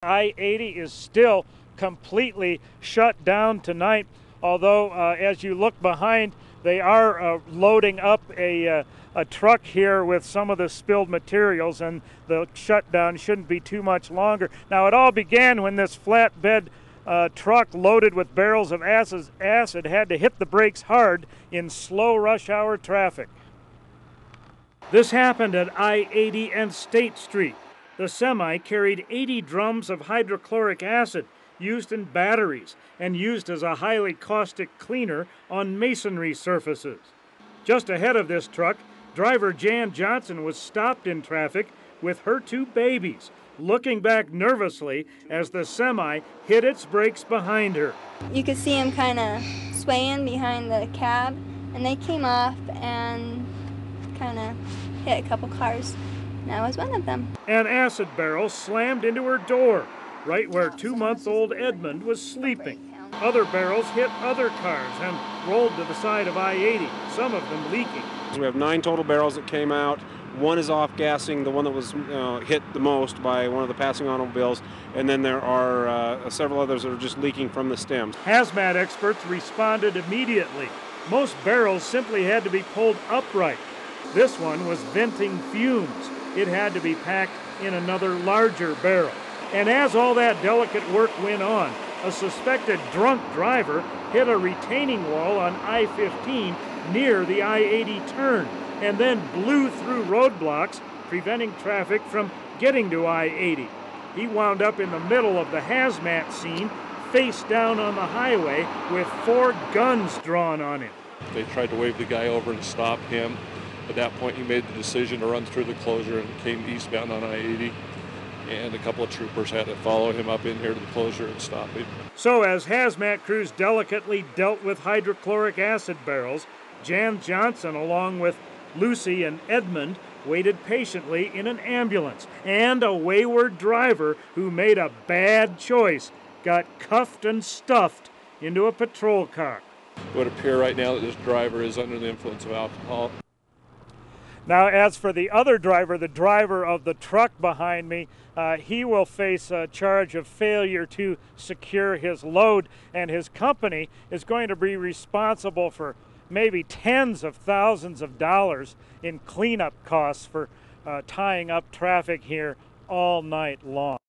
I-80 is still completely shut down tonight, although as you look behind, they are loading up a truck here with some of the spilled materials, and the shutdown shouldn't be too much longer. Now, it all began when this flatbed truck loaded with barrels of acid had to hit the brakes hard in slow rush hour traffic. This happened at I-80 and State Street. The semi carried 80 drums of hydrochloric acid used in batteries and used as a highly caustic cleaner on masonry surfaces. Just ahead of this truck, driver Jan Johnson was stopped in traffic with her 2 babies, looking back nervously as the semi hit its brakes behind her. You could see them kind of swaying behind the cab, and they came off and kind of hit a couple cars, and I was one of them. An acid barrel slammed into her door, right where 2-month-old Edmund was sleeping. Other barrels hit other cars and rolled to the side of I-80, some of them leaking. So we have 9 total barrels that came out. 1 is off gassing, the one that was hit the most by one of the passing automobiles, and then there are several others that are just leaking from the stems. Hazmat experts responded immediately. Most barrels simply had to be pulled upright. This one was venting fumes. It had to be packed in another larger barrel. And as all that delicate work went on, a suspected drunk driver hit a retaining wall on I-15 near the I-80 turn and then blew through roadblocks, preventing traffic from getting to I-80. He wound up in the middle of the hazmat scene, face down on the highway with 4 guns drawn on him. They tried to wave the guy over and stop him. At that point, he made the decision to run through the closure and came eastbound on I-80. And a couple of troopers had to follow him up in here to the closure and stop him. So as hazmat crews delicately dealt with hydrochloric acid barrels, Jan Johnson, along with Lucy and Edmund, waited patiently in an ambulance. And a wayward driver who made a bad choice got cuffed and stuffed into a patrol car. It would appear right now that this driver is under the influence of alcohol. Now, as for the other driver, the driver of the truck behind me, he will face a charge of failure to secure his load, and his company is going to be responsible for maybe tens of thousands of dollars in cleanup costs for tying up traffic here all night long.